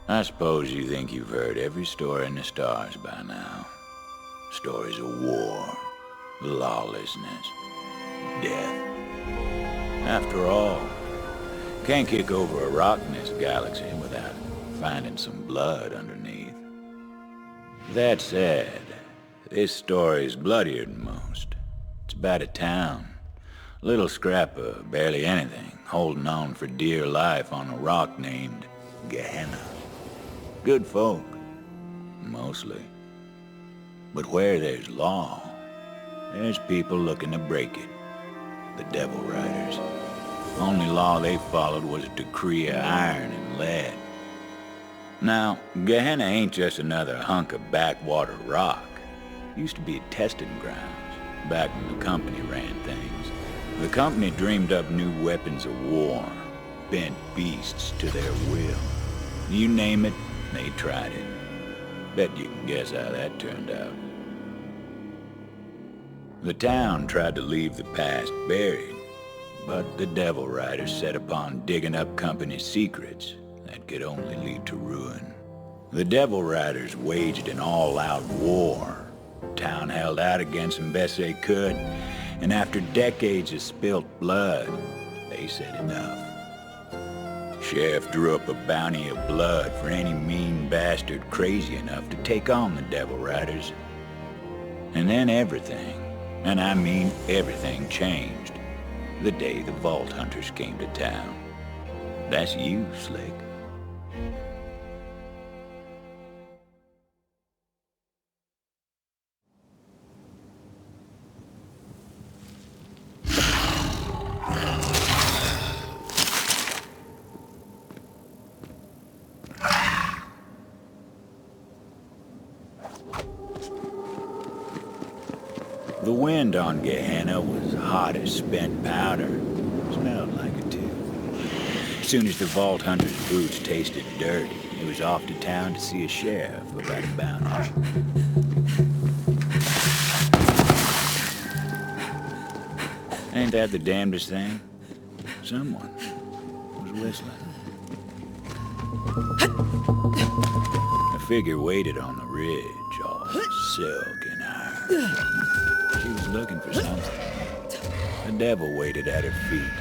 I suppose you think you've heard every story in the stars by now. Stories of war, lawlessness, death. After all, can't kick over a rock in this galaxy without finding some blood underneath. That said, this story's bloodier than most. It's about a town. A little scrap of barely anything, holding on for dear life on a rock named Gehenna. Good folk, mostly. But where there's law, there's people looking to break it. The Devil Riders. Only law they followed was a decree of iron and lead. Now, Gehenna ain't just another hunk of backwater rock. It used to be a testing grounds, back when the company ran things. The company dreamed up new weapons of war, bent beasts to their will. You name it, they tried it. Bet you can guess how that turned out. The town tried to leave the past buried, but the Devil Riders set upon digging up company secrets that could only lead to ruin. The Devil Riders waged an all-out war. The town held out against them best they could, and after decades of spilt blood, they said enough. Sheriff drew up a bounty of blood for any mean bastard crazy enough to take on the Devil Riders. And then everything, and I mean everything, changed the day the Vault Hunters came to town. That's you, Slick. The wind on Gehenna was hot as spent powder. Smelled like it, too. As soon as the Vault Hunter's boots tasted dirty, he was off to town to see a sheriff about a bounty. Ain't that the damnedest thing? Someone was whistling. A figure waited on the ridge, all silk and iron. She was looking for something. The devil waited at her feet,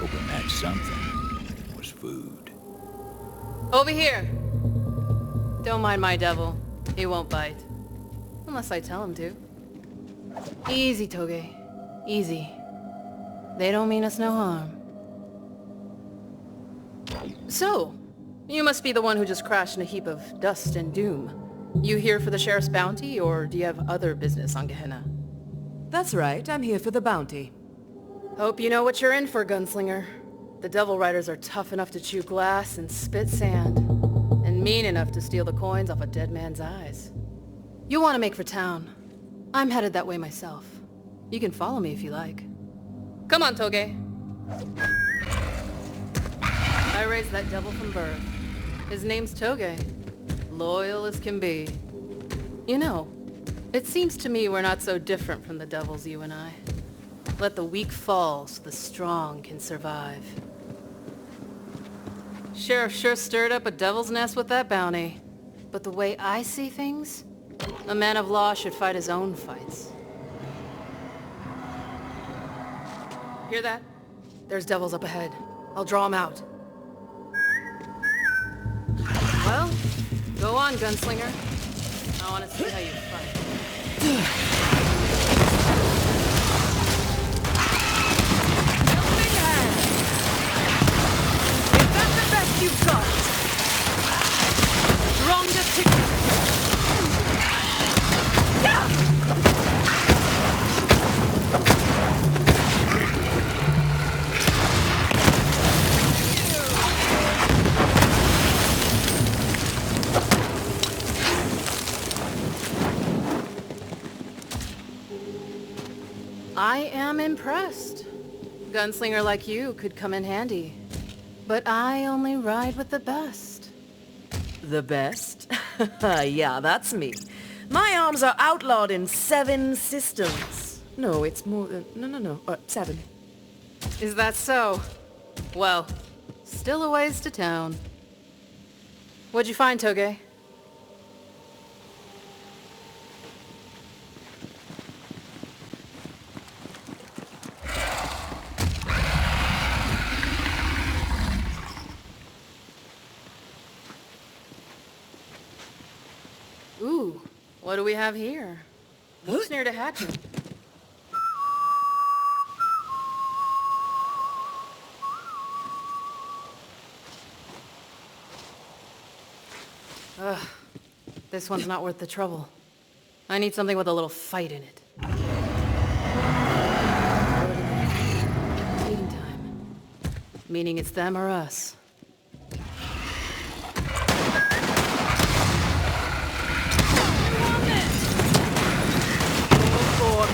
hoping that something was food. Over here! Don't mind my devil. He won't bite. Unless I tell him to. Easy, Toge. Easy. They don't mean us no harm. So, you must be the one who just crashed in a heap of dust and doom. You here for the sheriff's bounty, or do you have other business on Gehenna? That's right, I'm here for the bounty. Hope you know what you're in for, Gunslinger. The Devil Riders are tough enough to chew glass and spit sand, and mean enough to steal the coins off a dead man's eyes. You want to make for town. I'm headed that way myself. You can follow me if you like. Come on, Toge. I raised that devil from birth. His name's Toge. Loyal as can be. You know, it seems to me we're not so different from the devils, you and I. Let the weak fall so the strong can survive. Sheriff sure stirred up a devil's nest with that bounty. But the way I see things, a man of law should fight his own fights. Hear that? There's devils up ahead. I'll draw them out. Well, go on, Gunslinger. I want to see how you fight. Helping hand! Is that the best you've got? Strongest ticket! I am impressed. Gunslinger like you could come in handy. But I only ride with the best. The best? Yeah, that's me. My arms are outlawed in 7 systems. No, it's more than... No. 7. Is that so? Well, still a ways to town. What'd you find, Toge? Ooh, what do we have here? Who's near to hatching? Ugh, this one's not worth the trouble. I need something with a little fight in it. Feeding time. Meaning it's them or us.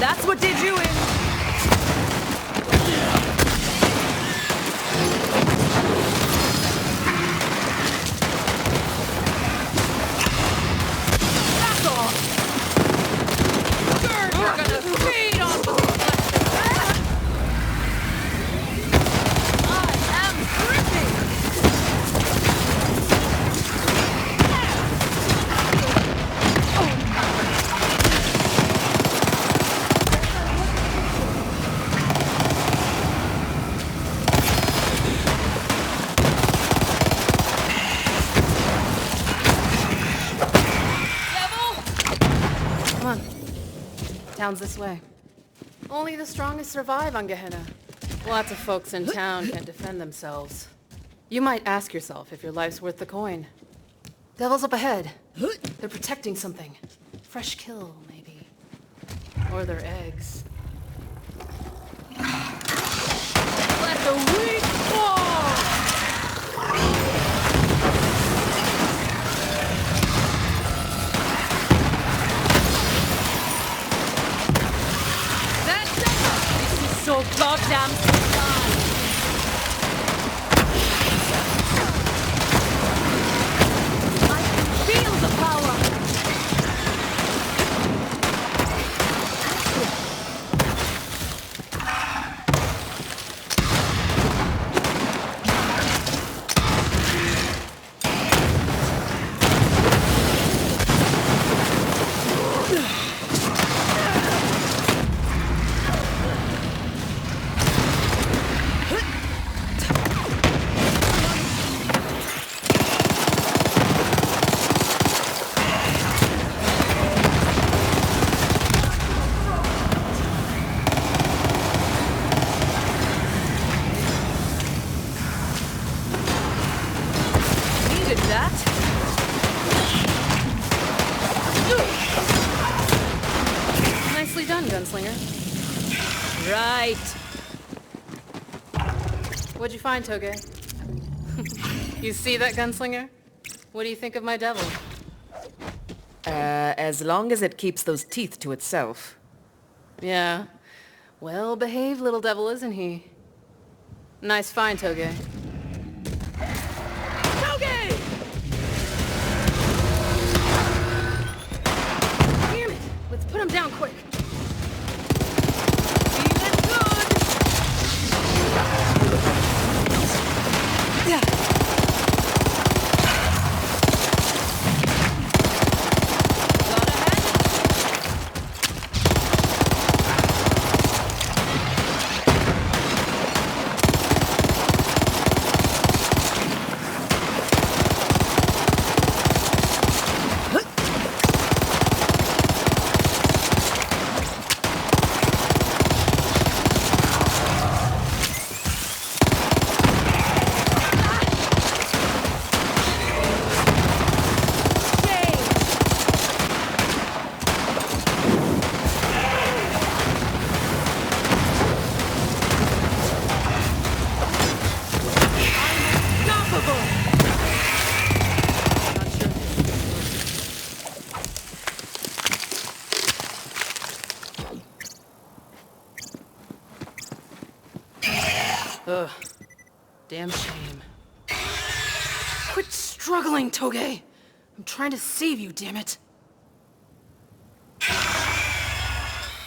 That's what did you in. That's all. You're gonna feed on the flesh. I am dripping. Come on. Town's this way. Only the strongest survive on Gehenna. Lots of folks in town can't defend themselves. You might ask yourself if your life's worth the coin. Devil's up ahead. They're protecting something. Fresh kill, maybe. Or their eggs. Let the weak fall! This is so goddamn fun! I can feel the power! Nicely done, Gunslinger. Right. What'd you find, Toge? You see that, Gunslinger? What do you think of my devil? As long as it keeps those teeth to itself. Yeah. Well-behaved little devil, isn't he? Nice find, Toge. Toge! Damn it! Let's put him down quick. Feeling good! Yeah. Got a head? Ugh. Damn shame. Quit struggling, Toge! I'm trying to save you, damn it!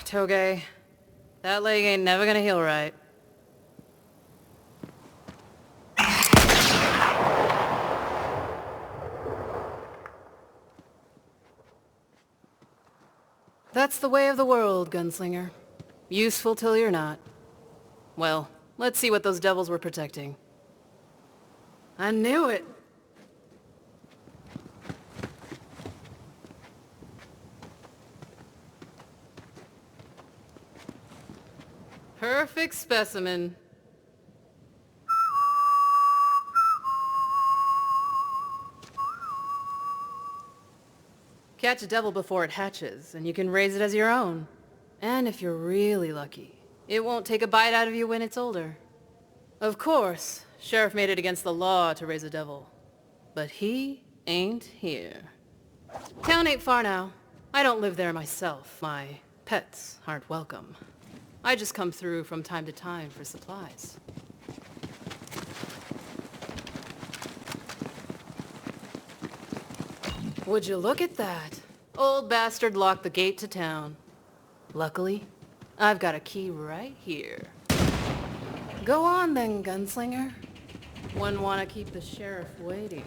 Toge, that leg ain't never gonna heal right. That's the way of the world, Gunslinger. Useful till you're not. Well, let's see what those devils were protecting. I knew it! Perfect specimen. Catch a devil before it hatches, and you can raise it as your own. And if you're really lucky, it won't take a bite out of you when it's older. Of course, Sheriff made it against the law to raise a devil. But he ain't here. Town ain't far now. I don't live there myself. My pets aren't welcome. I just come through from time to time for supplies. Would you look at that? Old bastard locked the gate to town. Luckily, I've got a key right here. Go on then, Gunslinger. Wouldn't want to keep the sheriff waiting.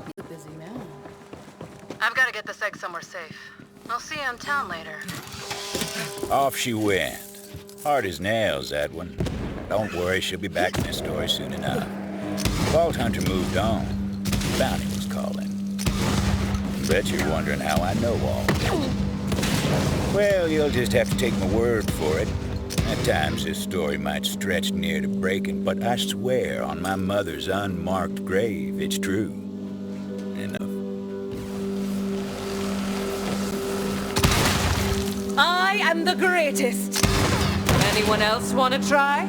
He's a busy man. I've got to get this egg somewhere safe. I'll see you in town later. Off she went. Hard as nails, that one. Don't worry, she'll be back in this story soon enough. Vault Hunter moved on. Bounty was calling. Bet you're wondering how I know all this. Well, you'll just have to take my word for it. At times this story might stretch near to breaking, but I swear on my mother's unmarked grave, it's true. Enough. I am the greatest! Anyone else want to try?